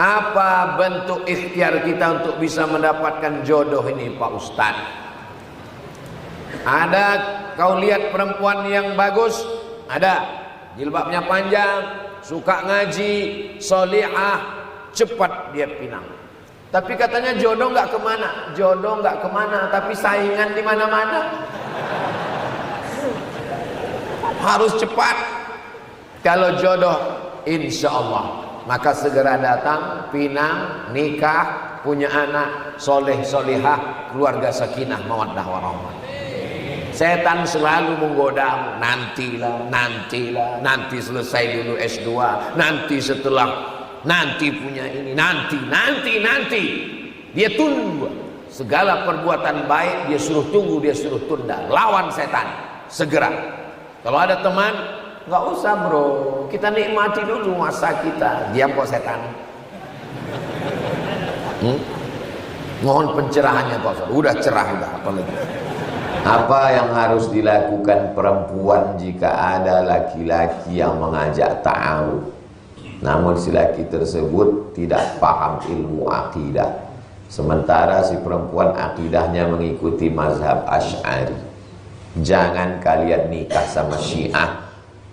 Apa bentuk ikhtiar kita untuk bisa mendapatkan jodoh ini Pak Ustadz? Ada kau lihat perempuan yang bagus? Ada, jilbabnya panjang, suka ngaji, solihah, cepat dia pinang. Tapi katanya jodoh nggak kemana, jodoh nggak kemana, tapi saingan di mana-mana. Harus cepat. Kalau jodoh, insya Allah, maka segera datang, pinang, nikah, punya anak, soleh, solihah, keluarga sakinah, mawaddah warahmah. Setan selalu menggoda, nantilah, nanti selesai dulu S2, nanti setelah, nanti punya ini, nanti. Dia tunggu. Segala perbuatan baik dia suruh tunggu, dia suruh tunda. Lawan setan, segera. Kalau ada teman, nggak usah bro, kita nikmati dulu masa kita. Diam kok setan. Mohon pencerahannya Pak Ustaz. Udah cerah udah, apalagi. Apa yang harus dilakukan perempuan jika ada laki-laki yang mengajak ta'aruf, namun si laki tersebut tidak paham ilmu akidah, sementara si perempuan akidahnya mengikuti mazhab Asy'ari? Jangan kalian nikah sama Syiah,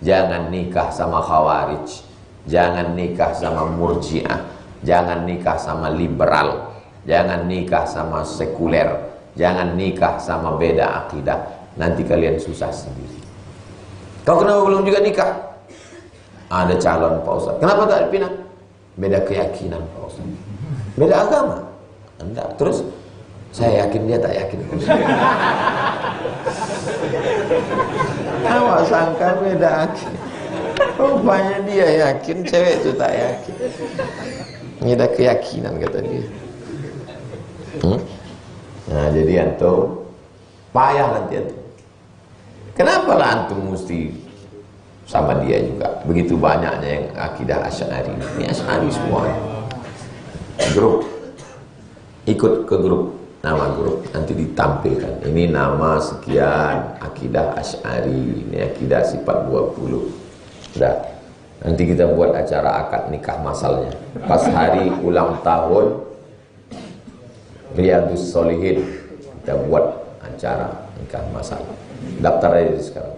jangan nikah sama Khawarij, jangan nikah sama Murji'ah, jangan nikah sama liberal, jangan nikah sama sekuler, jangan nikah sama beda akidah, nanti kalian susah sendiri. Kau kenapa belum juga nikah? Ada calon Pak Ustaz. Kenapa tak dipinang? Beda keyakinan Pak Ustaz. Beda agama. Enggak. Terus saya yakin dia tak yakin. Awak sangka beda akidah. Rupanya dia yakin, cewek itu tak yakin. Beda keyakinan kata dia. Nah jadi antum payah nanti antum. Kenapa lah antum mesti sama dia juga? Begitu banyaknya yang akidah Asy'ari. Ini Asy'ari semua. Grup, ikut ke grup, nama grup nanti ditampilkan. Ini nama sekian akidah Asy'ari, ini akidah sifat 20. Udah. Nanti kita buat acara akad nikah masalnya. Pas hari ulang tahun Riyadus Sholihin, kita buat acara nikah masal. Daftar aja sekarang.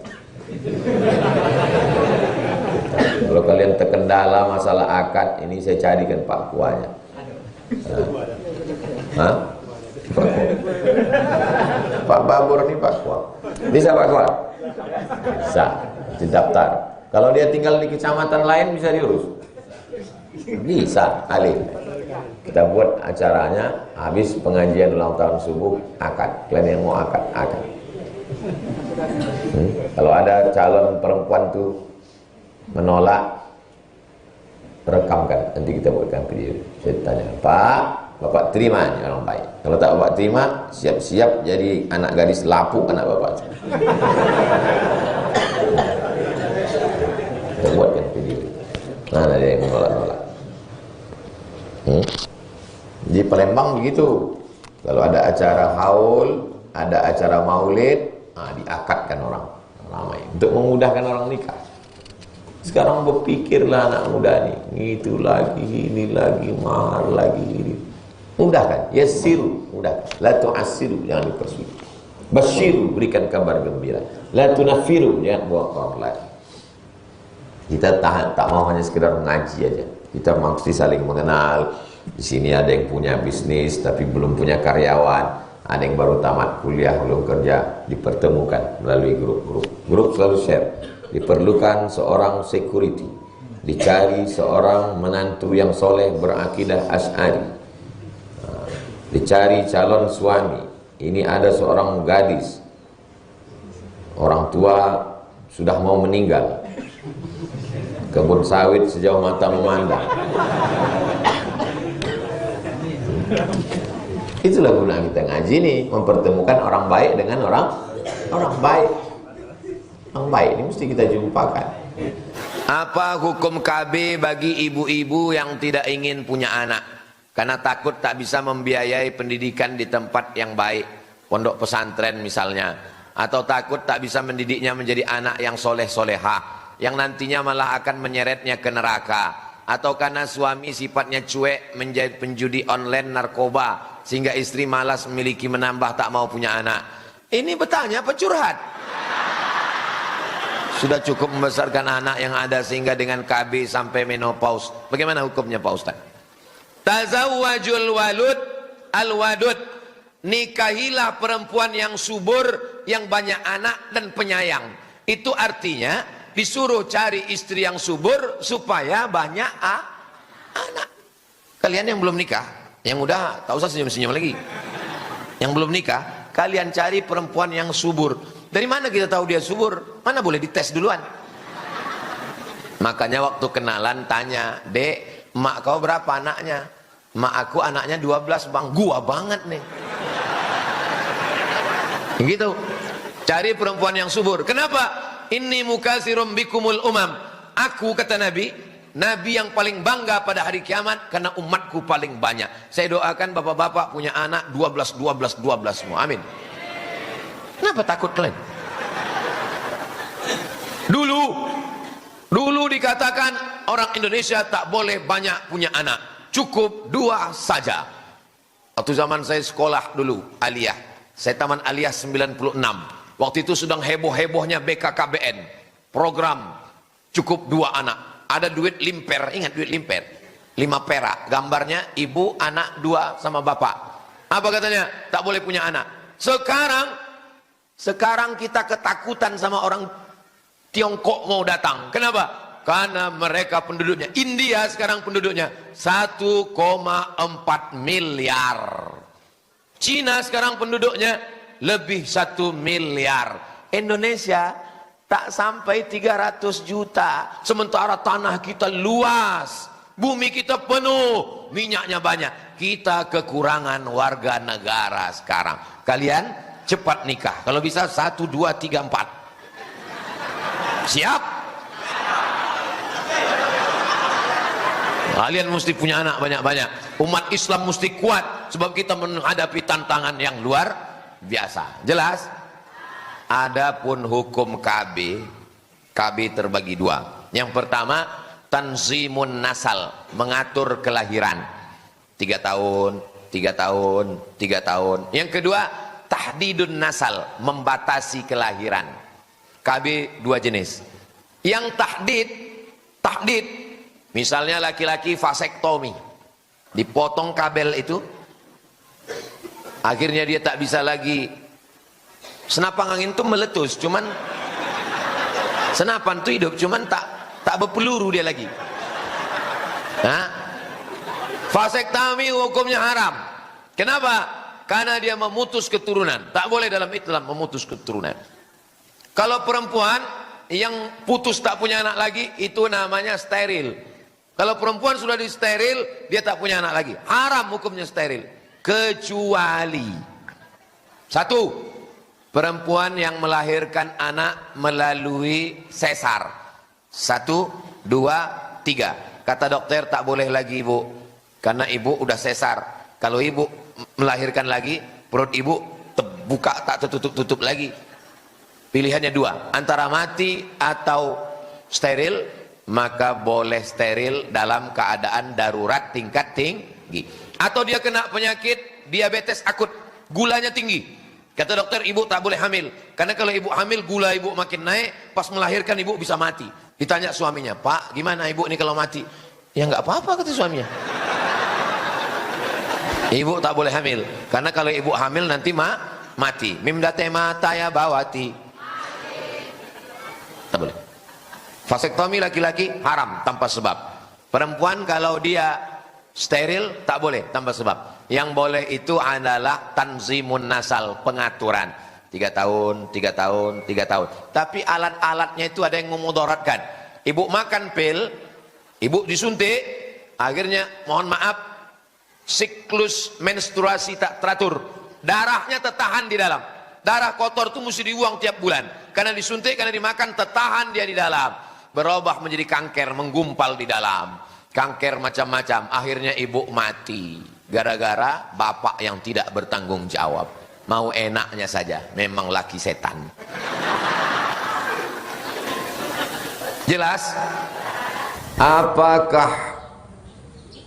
Kalau kalian terkendala masalah akad, ini saya carikan Pak Kuanya. Pak Babur nih Pak Kua. Bisa Pak Kua? Bisa. Didaftar. Kalau dia tinggal di kecamatan lain bisa diurus. Bisa, alih. Kita buat acaranya habis pengajian ulang tahun subuh, akad. Kalian yang mau akad. Kalau ada calon perempuan tuh menolak, rekamkan. Nanti kita buatkan video. Saya tanya, Pak, Bapak terima nih orang baik. Kalau tak Bapak terima, siap-siap jadi anak gadis lapuk anak Bapak. Kita buatkan video. Nah, ada yang menolak-nolak. Di Palembang begitu. Kalau ada acara haul, ada acara maulid, diakadkan orang ramai untuk memudahkan orang nikah. Sekarang berpikirlah anak muda nih, itu lagi, ini lagi, mahar lagi, ini. Mudahkan, yassiru, mudahkan. La tu'assiru, jangan dipersulit. Basyiru, berikan kabar gembira. La tunaffiru, jangan bawa orang lain. Kita tak mau hanya sekedar mengaji aja. Kita mesti saling mengenal. Di sini ada yang punya bisnis tapi belum punya karyawan, ada yang baru tamat kuliah belum kerja, dipertemukan melalui grup-grup. Grup selalu share. Diperlukan seorang security, dicari seorang menantu yang soleh berakidah Asy'ari, dicari calon suami. Ini ada seorang gadis, orang tua sudah mau meninggal, kebun sawit sejauh mata memandang. Itulah guna kita ngaji nih, mempertemukan orang baik dengan orang baik. Orang baik ini mesti kita jumpakan. Apa hukum KB bagi ibu-ibu yang tidak ingin punya anak karena takut tak bisa membiayai pendidikan di tempat yang baik, pondok pesantren misalnya, atau takut tak bisa mendidiknya menjadi anak yang soleh-solehah, yang nantinya malah akan menyeretnya ke neraka? atau karena suami sifatnya cuek, menjadi penjudi online, narkoba, sehingga istri malas memiliki, menambah, tak mau punya anak. Ini bertanya apa curhat? Sudah cukup membesarkan anak yang ada sehingga dengan KB sampai menopause. Bagaimana hukumnya Pak Ustaz? Tazawwajul walud al-wadud. Nikahilah perempuan yang subur, yang banyak anak dan penyayang. Itu artinya disuruh cari istri yang subur supaya banyak anak. Kalian yang belum nikah, yang udah tak usah senyum-senyum lagi. Yang belum nikah, kalian cari perempuan yang subur. Dari mana kita tahu dia subur? Mana boleh dites duluan. Makanya waktu kenalan tanya, "Dek, mak kau berapa anaknya?" "Mak aku anaknya 12 bang." "Gua banget nih." Gitu. Cari perempuan yang subur. Kenapa? "Inni mukatsirum bikumul umam." Aku, kata Nabi, Nabi yang paling bangga pada hari kiamat karena umatku paling banyak. Saya doakan bapak-bapak punya anak 12 semua. Amin. Kenapa takut kalian? Dulu dikatakan orang Indonesia tak boleh banyak punya anak, cukup 2 saja. Waktu zaman saya sekolah dulu, aliyah, saya taman aliyah 96. Waktu itu sedang heboh-hebohnya BKKBN, program cukup 2 anak. Ada duit limper, ingat duit limper, 5 perak, gambarnya ibu, anak 2 sama bapak. Apa katanya? Tak boleh punya anak. Sekarang kita ketakutan sama orang Tiongkok mau datang. Kenapa? Karena mereka penduduknya, India sekarang penduduknya 1,4 miliar. Cina sekarang penduduknya lebih 1 miliar. Indonesia tak sampai 300 juta. Sementara tanah kita luas, bumi kita penuh, minyaknya banyak. Kita kekurangan warga negara sekarang. Kalian cepat nikah, kalau bisa 1, 2, 3, 4. Siap? Kalian mesti punya anak banyak-banyak. Umat Islam mesti kuat, sebab kita menghadapi tantangan yang luar biasa. Jelas? Adapun hukum KB terbagi 2. Yang pertama, tanzimun nasal, mengatur kelahiran. 3 tahun, 3 tahun, 3 tahun. Yang kedua, tahdidun nasal, membatasi kelahiran. KB 2 jenis. Yang tahdid, misalnya laki-laki vasektomi, dipotong kabel itu, akhirnya dia tak bisa lagi, senapan angin itu meletus, cuman senapan itu hidup, cuman tak berpeluru dia lagi. Nah, vasektomi hukumnya haram. Kenapa? Karena dia memutus keturunan. Tak boleh dalam Islam memutus keturunan. Kalau perempuan yang putus tak punya anak lagi, itu namanya steril. Kalau perempuan sudah di steril, dia tak punya anak lagi. Haram hukumnya steril. Kecuali 1, perempuan yang melahirkan anak melalui sesar. 1, 2, 3. Kata dokter tak boleh lagi ibu, karena ibu udah sesar. Kalau ibu melahirkan lagi, perut ibu terbuka, tak tertutup-tutup lagi. Pilihannya 2, antara mati atau steril. Maka boleh steril dalam keadaan darurat tingkat tinggi. Atau dia kena penyakit diabetes akut, gulanya tinggi. Kata dokter, ibu tak boleh hamil, karena kalau ibu hamil gula ibu makin naik, pas melahirkan ibu bisa mati. Ditanya suaminya, "Pak, gimana ibu ini kalau mati?" "Ya nggak apa-apa," kata suaminya. Ibu tak boleh hamil, karena kalau ibu hamil nanti mati. Mimdate mata ya bawati. Tak boleh. Vasektomi laki-laki haram tanpa sebab. Perempuan kalau dia steril tak boleh tanpa sebab. Yang boleh itu adalah tanzimun nasal, pengaturan. 3 tahun, 3 tahun, 3 tahun. Tapi alat-alatnya itu ada yang memudaratkan. Ibu makan pil, ibu disuntik, akhirnya mohon maaf, siklus menstruasi tak teratur, darahnya tertahan di dalam. Darah kotor itu mesti dibuang tiap bulan, karena disuntik, karena dimakan, tertahan dia di dalam, berubah menjadi kanker, menggumpal di dalam. Kanker macam-macam, akhirnya ibu mati gara-gara bapak yang tidak bertanggung jawab, mau enaknya saja, memang laki setan. Jelas? Apakah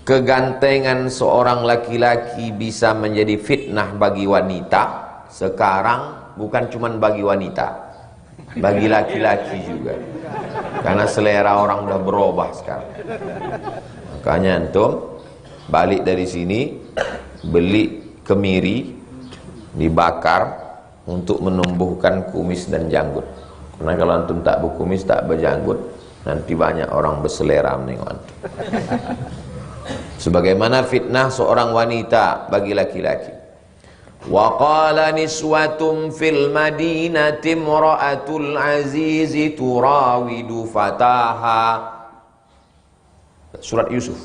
kegantengan seorang laki-laki bisa menjadi fitnah bagi wanita. Sekarang bukan cuma bagi wanita, bagi laki-laki juga, karena selera orang udah berubah sekarang. Makanya antum balik dari sini beli kemiri dibakar untuk menumbuhkan kumis dan janggut. Karena kalau antum tak berkumis, tak berjanggut, nanti banyak orang berselera menengok antum. Sebagaimana fitnah seorang wanita bagi laki-laki. Wa qala niswatum fil madinati imra'atul azizi turawidu fataha. Surat Yusuf.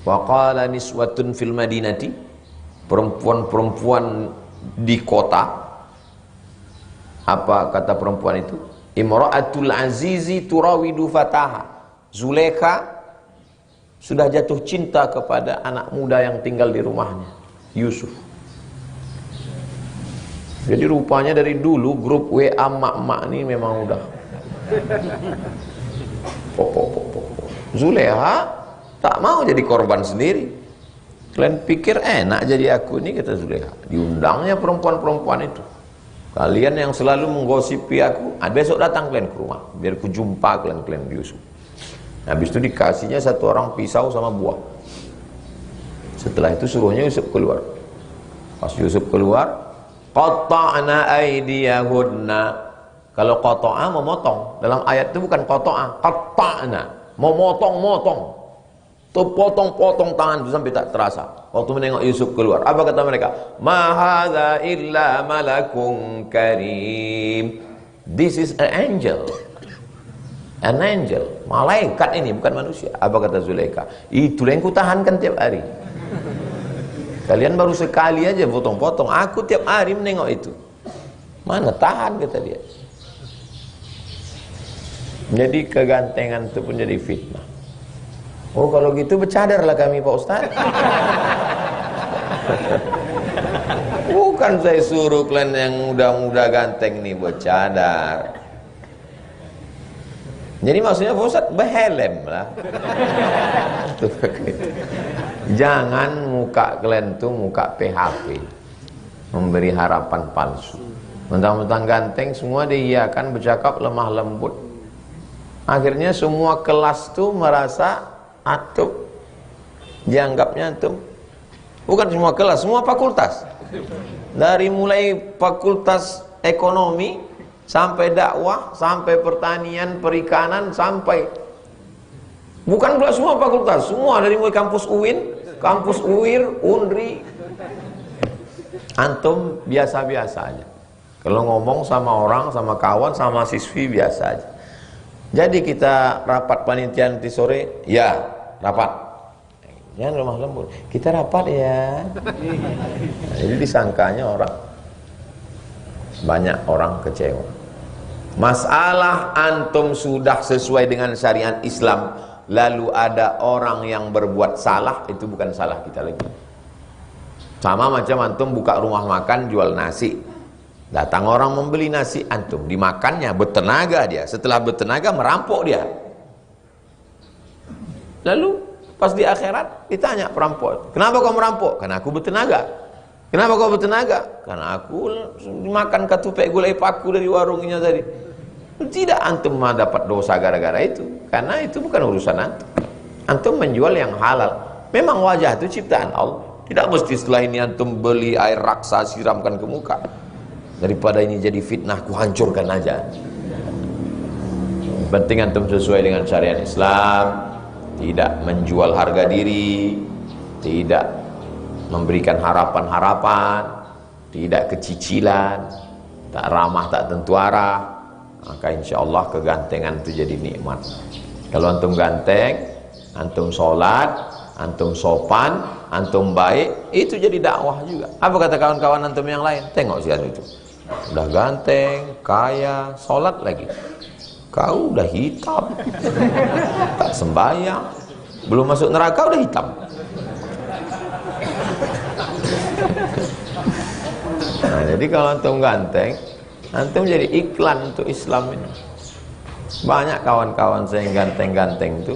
Wa qala niswatun fil madinati, perempuan-perempuan di kota. Apa kata perempuan itu? Imra'atul azizi turawidu fataha. Zulaikha sudah jatuh cinta kepada anak muda yang tinggal di rumahnya, Yusuf. Jadi rupanya dari dulu grup WA mak-mak ini memang udah Zulaikha tak mau jadi korban sendiri. Kalian pikir enak jadi aku ini, kata Zulaikha. Diundangnya perempuan-perempuan itu. Kalian yang selalu menggosipi aku, besok datang kalian ke rumah biar ku jumpa kalian Yusuf. Habis itu dikasihnya satu orang pisau sama buah. Setelah itu suruhnya Yusuf keluar. Pas Yusuf keluar, qata'na aydiyahunna. Kalau qata'a memotong, dalam ayat itu bukan qata'a, qata'na, memotong-motong. Tuh potong-potong tangan itu sampai tak terasa. Waktu menengok Yusuf keluar, apa kata mereka? Ma hadza illa malakun karim. This is an angel. An angel, malaikat ini, bukan manusia. Apa kata Zulaikha? Itu yang kutahankan tiap hari. Kalian baru sekali aja potong-potong, aku tiap hari menengok itu. Mana tahan, kata dia. Jadi kegantengan itu pun jadi fitnah. Oh kalau gitu bercadarlah kami Pak Ustaz. Bukan saya suruh kalian yang muda-muda ganteng nih bercadar. Jadi maksudnya Pak Ustaz berhelm lah. Jangan muka kalian tuh muka PHP, memberi harapan palsu. Mentang-mentang ganteng semua diiyakan, bercakap lemah lembut. Akhirnya semua kelas tuh merasa antum, dianggapnya antum. Bukan semua kelas, semua fakultas. Dari mulai fakultas ekonomi sampai dakwah, sampai pertanian, perikanan, sampai bukan pula semua fakultas, semua dari mulai kampus UIN, kampus UIR, UNRI. Antum biasa-biasa aja. Kalau ngomong sama orang, sama kawan, sama siswi biasa aja. Jadi kita rapat panitia nanti sore, ya rapat. Jangan lemah lembut. Kita rapat ya. Nah, jadi disangkanya orang, banyak orang kecewa. Masalah antum sudah sesuai dengan syariat Islam, lalu ada orang yang berbuat salah, itu bukan salah kita lagi. Sama macam antum buka rumah makan jual nasi, datang orang membeli nasi antum, dimakannya, bertenaga dia, setelah bertenaga merampok dia. Lalu pas di akhirat ditanya perampok, kenapa kau merampok? Karena aku bertenaga. Kenapa kau bertenaga? Karena aku makan ketupek gulai paku dari warungnya tadi. Tidak, antum dapat dosa gara-gara itu, karena itu bukan urusan antum. Antum menjual yang halal. Memang wajah itu ciptaan Allah. Tidak mesti setelah ini antum beli air raksa siramkan ke muka. Daripada ini jadi fitnah, ku hancurkan aja. Penting antum sesuai dengan syariat Islam, tidak menjual harga diri, tidak memberikan harapan-harapan, tidak kecicilan, tak ramah tak tentu arah. Maka insya Allah kegantengan itu jadi nikmat. Kalau antum ganteng, antum sholat, antum sopan, antum baik, itu jadi dakwah juga. Apa kata kawan-kawan antum yang lain? Tengok sih itu, udah ganteng, kaya, sholat lagi. Kau udah hitam, tak sembahyang, belum masuk neraka udah hitam. Nah, jadi kalau antum ganteng, antum jadi iklan untuk Islam ini. Banyak kawan-kawan saya yang ganteng-ganteng itu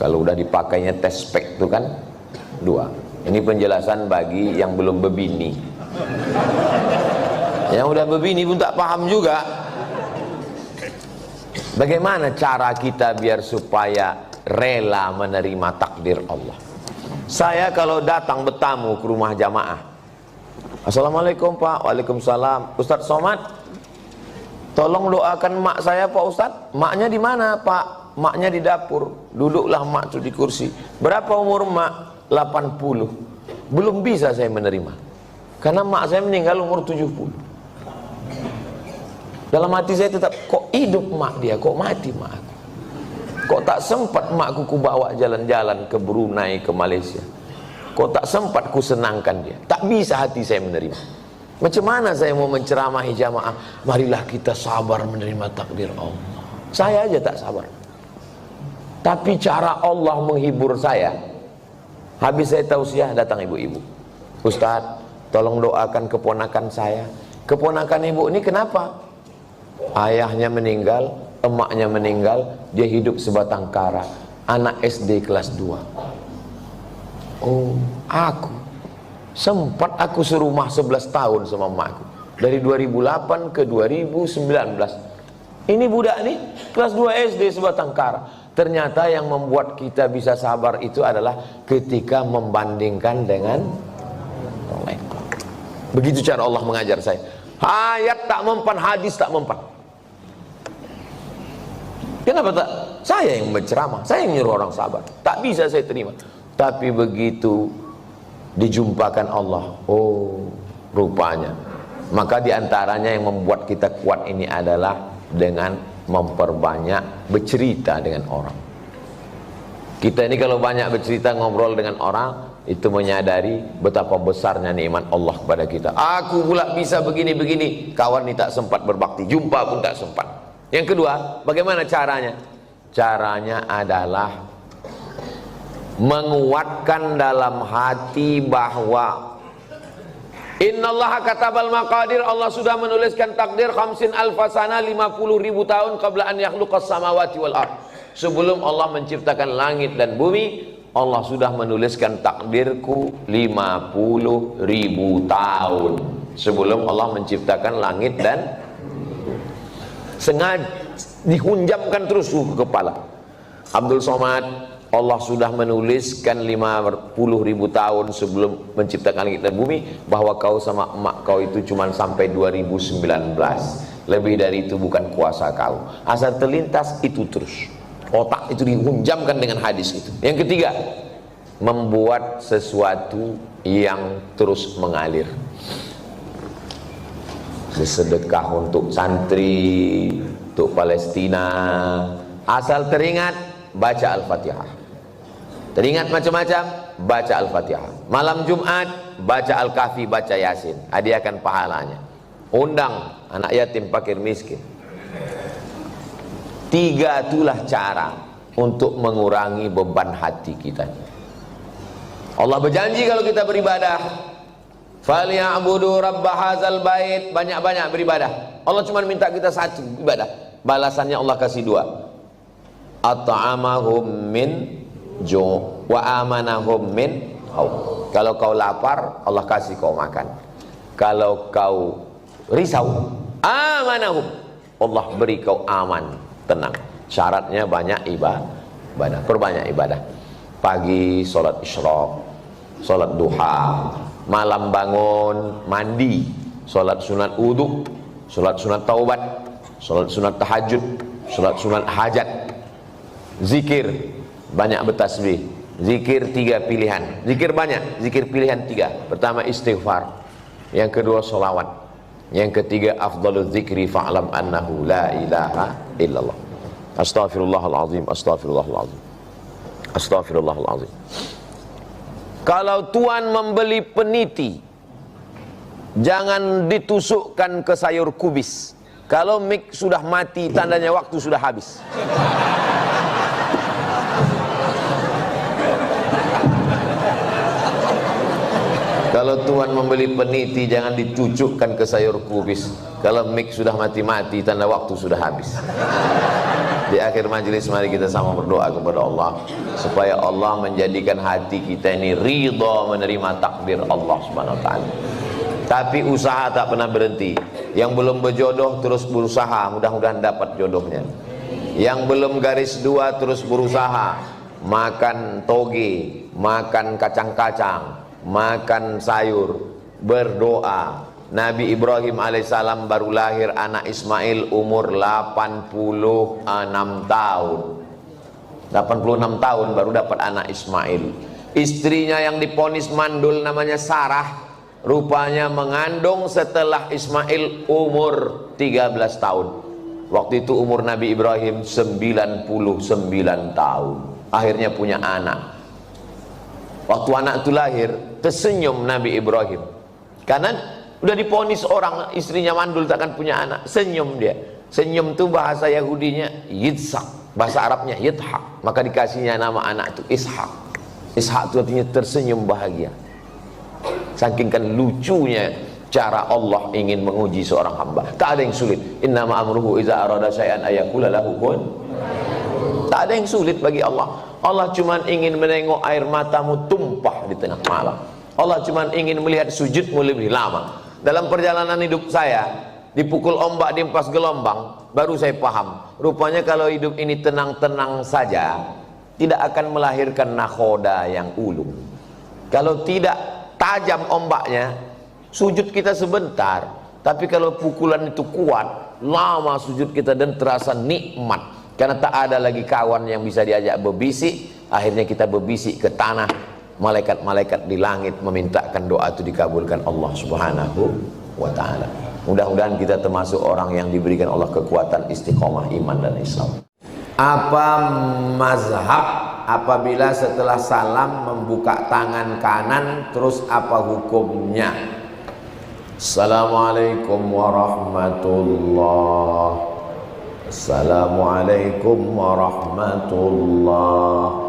Kalau udah dipakainya tes spek itu kan 2. Ini penjelasan bagi yang belum berbini. Yang udah berbini pun tak paham juga. Bagaimana cara kita biar supaya rela menerima takdir Allah? Saya kalau datang bertamu ke rumah jamaah, Assalamualaikum Pak. Waalaikumsalam. Ustadz Somad, tolong doakan mak saya Pak Ustadz. Maknya di mana Pak? Maknya di dapur. Duduklah mak tuh di kursi. Berapa umur mak? 80. Belum bisa saya menerima, karena mak saya meninggal umur 70. Dalam hati saya tetap, kok hidup mak dia, kok mati mak aku? Kok tak sempat makku ku bawa jalan-jalan ke Brunei, ke Malaysia? Kok tak sempat ku senangkan dia? Tak bisa hati saya menerima. Macam mana saya mau menceramahi jamaah? Marilah kita sabar menerima takdir Allah. Saya aja tak sabar. Tapi cara Allah menghibur saya, habis saya tausiah datang ibu-ibu. Ustadz, tolong doakan keponakan saya. Keponakan ibu ini kenapa? Ayahnya meninggal, emaknya meninggal, dia hidup sebatang kara, anak SD kelas 2. Oh, aku sempat aku serumah 11 tahun sama emakku, dari 2008 ke 2019. Ini budak nih kelas 2 SD sebatang kara. Ternyata yang membuat kita bisa sabar itu adalah ketika membandingkan dengan orang lain. Begitu cara Allah mengajar saya. Ayat tak mempan, hadis tak mempan. Kenapa tak? Saya yang berceramah, saya yang nyuruh orang sabar. Tak bisa saya terima. Tapi begitu dijumpakan Allah, oh rupanya. Maka diantaranya yang membuat kita kuat ini adalah dengan memperbanyak bercerita dengan orang. Kita ini kalau banyak bercerita, ngobrol dengan orang, itu menyadari betapa besarnya nikmat Allah kepada kita. Aku pula bisa begini-begini, kawan ini tak sempat berbakti, jumpa pun tak sempat. Yang kedua, bagaimana caranya? Caranya adalah menguatkan dalam hati bahwa innallaha katabal maqadir, Allah sudah menuliskan takdir 50 alfasana, 50.000 tahun qabla an yakhluqas samawati wal ard. Sebelum Allah menciptakan langit dan bumi, Allah sudah menuliskan takdirku 50.000 tahun sebelum Allah menciptakan langit dan sengaja dihunjamkan terus ke kepala. Abdul Somad, Allah sudah menuliskan 50.000 tahun sebelum menciptakan langit dan bumi bahwa kau sama emak kau itu cuma sampai 2019. Lebih dari itu bukan kuasa kau. Asal terlintas itu terus. Otak itu dihunjamkan dengan hadis itu. Yang ketiga, membuat sesuatu yang terus mengalir. Sedekah untuk santri, untuk Palestina. Asal teringat, baca Al-Fatihah. Teringat macam-macam, baca Al-Fatihah. Malam Jumat, baca Al-Kahfi, baca Yasin. Hadiahkan pahalanya. Undang anak yatim, fakir, miskin. 3 itulah cara untuk mengurangi beban hati kita. Allah berjanji kalau kita beribadah, falyabudu rabb hadzal bait, banyak-banyak beribadah. Allah cuma minta kita satu ibadah, balasannya Allah kasih 2. At'amahum min ju' wa amanahum min khauf. Kalau kau lapar, Allah kasih kau makan. Kalau kau risau, amanahum, Allah beri kau aman, tenang. Syaratnya banyak ibadah, perbanyak ibadah. Pagi sholat isyraq, sholat duha, malam bangun mandi, sholat sunat wudu, sholat sunat taubat, sholat sunat tahajud, sholat sunat hajat, zikir, banyak bertasbih, zikir 3 pilihan, zikir banyak, zikir pilihan 3. Pertama istighfar, yang kedua sholawat, yang ketiga afdalul zikri fa'lam annahu la ilaha illallah. Astaghfirullahaladzim, astaghfirullahaladzim, astaghfirullahaladzim. Kalau tuan membeli peniti, jangan ditusukkan ke sayur kubis. Kalau mik sudah mati, tandanya waktu sudah habis. Kalau tuan membeli peniti, jangan dicucukkan ke sayur kubis. Kalau mik sudah mati-mati, tanda waktu sudah habis. Di akhir majelis mari kita sama berdoa kepada Allah supaya Allah menjadikan hati kita ini ridha menerima takdir Allah Subhanahu wa taala. Tapi usaha tak pernah berhenti. Yang belum berjodoh terus berusaha, mudah-mudahan dapat jodohnya. Yang belum garis dua terus berusaha, makan toge, makan kacang-kacang, makan sayur, berdoa. Nabi Ibrahim alaihissalam baru lahir anak Ismail umur 86 tahun. 86 tahun baru dapat anak Ismail. Istrinya yang diponis mandul namanya Sarah, rupanya mengandung setelah Ismail umur 13 tahun. Waktu itu umur Nabi Ibrahim 99 tahun. Akhirnya punya anak. Waktu anak itu lahir, tersenyum Nabi Ibrahim. Karena udah diponis orang istrinya mandul takkan punya anak, senyum dia. Senyum itu bahasa Yahudinya Yitzhak, bahasa Arabnya Yithak. Maka dikasihnya nama anak itu Ishak. Ishak itu artinya tersenyum bahagia. Saking kan lucunya cara Allah ingin menguji seorang hamba. Tak ada yang sulit. Innama amruhu iza arada syai'an ayaqula lahu kun. Tak ada yang sulit bagi Allah. Allah cuma ingin menengok air matamu tumpah di tengah malam. Allah cuma ingin melihat sujudmu lebih lama. Dalam perjalanan hidup saya, dipukul ombak, dihempas gelombang, baru saya paham. Rupanya kalau hidup ini tenang-tenang saja, tidak akan melahirkan nakhoda yang ulung. Kalau tidak tajam ombaknya, sujud kita sebentar. Tapi kalau pukulan itu kuat, lama sujud kita dan terasa nikmat. Karena tak ada lagi kawan yang bisa diajak berbisik. Akhirnya kita berbisik ke tanah. Malaikat-malaikat di langit memintakan doa itu dikabulkan Allah Subhanahu wa ta'ala. Mudah-mudahan kita termasuk orang yang diberikan Allah kekuatan istiqomah iman dan Islam. Apa mazhab apabila setelah salam membuka tangan kanan, terus apa hukumnya? Assalamualaikum warahmatullahi. Assalamualaikum warahmatullahi.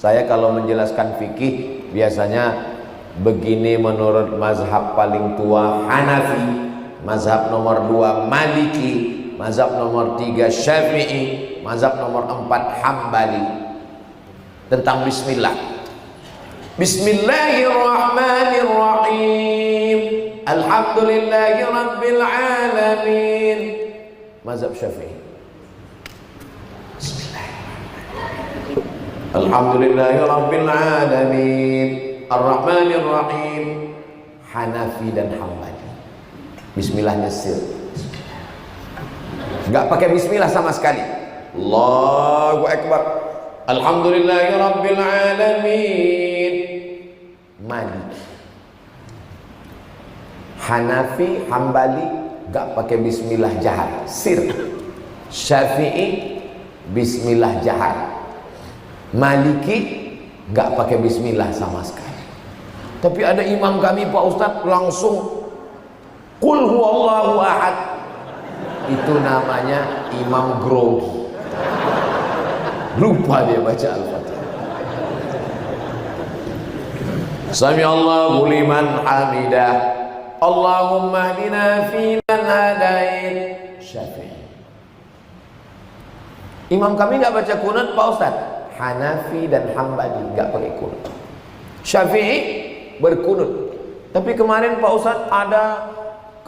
Saya kalau menjelaskan fikih biasanya begini menurut mazhab paling tua Hanafi, mazhab nomor 2 Maliki, mazhab nomor 3 Syafi'i, mazhab nomor 4 Hambali. Tentang bismillah. Bismillahirrahmanirrahim. Alhamdulillahi rabbil alamin. Mazhab Syafi'i. Alhamdulillahi rabbil alamin Ar-Rahmanir Rahim. Hanafi dan Hambali. Bismillahnya sir. Enggak pakai bismillah sama sekali. Allahu Akbar. Alhamdulillahi rabbil alamin. Maliki. Hanafi, Hambali enggak pakai bismillah jahar, sir. Syafi'i bismillah jahar. Maliki nggak pakai bismillah sama sekali. Tapi ada imam kami Pak Ustadz langsung Qul huwallahu ahad. Itu namanya imam grogi. Lupa dia baca Al-Fatihah. Sami Allahu liman hamidah. Allahumma hdina fi man hadait. Syafi'i. Imam kami nggak baca kunut Pak Ustadz. Hanafi dan Hambali nggak pakai kunut. Syafi'i berkunut. Tapi kemarin Pak Ustadz ada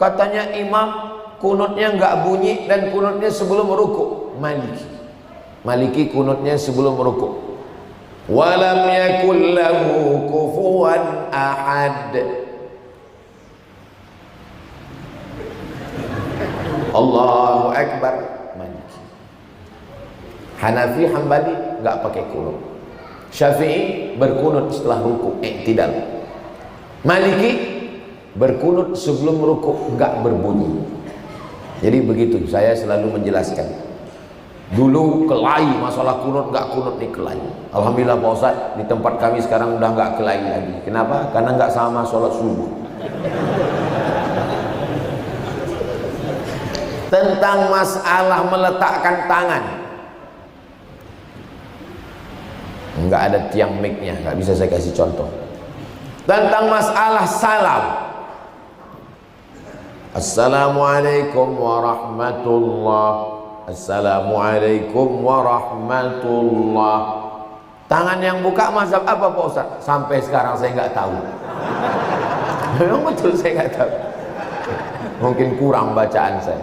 katanya imam kunutnya nggak bunyi dan kunutnya sebelum rukuk. Maliki kunutnya sebelum rukuk. Walam yakul lahu kufuwan ahad. Allahu Akbar. Hanafi, Hambali nggak pakai kunut. Syafi'i berkunut setelah rukuk, i'tidal. Maliki berkunut sebelum rukuk, nggak berbunyi. Jadi begitu saya selalu menjelaskan. Dulu kelahi masalah kunut nggak kunut nih kelahi. Alhamdulillah Pak Ustaz, di tempat kami sekarang udah nggak kelahi lagi. Kenapa? Karena nggak sama sholat subuh. Tentang masalah meletakkan tangan, nggak ada tiang mic-nya, nggak bisa saya kasih contoh. Tentang masalah salam, Assalamualaikum warahmatullahi. Assalamualaikum warahmatullah. Tangan yang buka mazhab apa Pak Ustaz? Sampai sekarang saya nggak tahu. Memang betul saya nggak tahu. Mungkin kurang bacaan saya.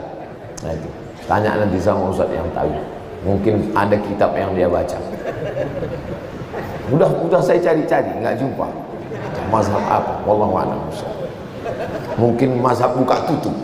Nah, itu. Tanya nanti sama Ustaz yang tahu. Mungkin ada kitab yang dia baca. Udah saya cari-cari nggak jumpa. Mazhab apa? Wallahu a'lam. Mungkin mazhab buka tutup.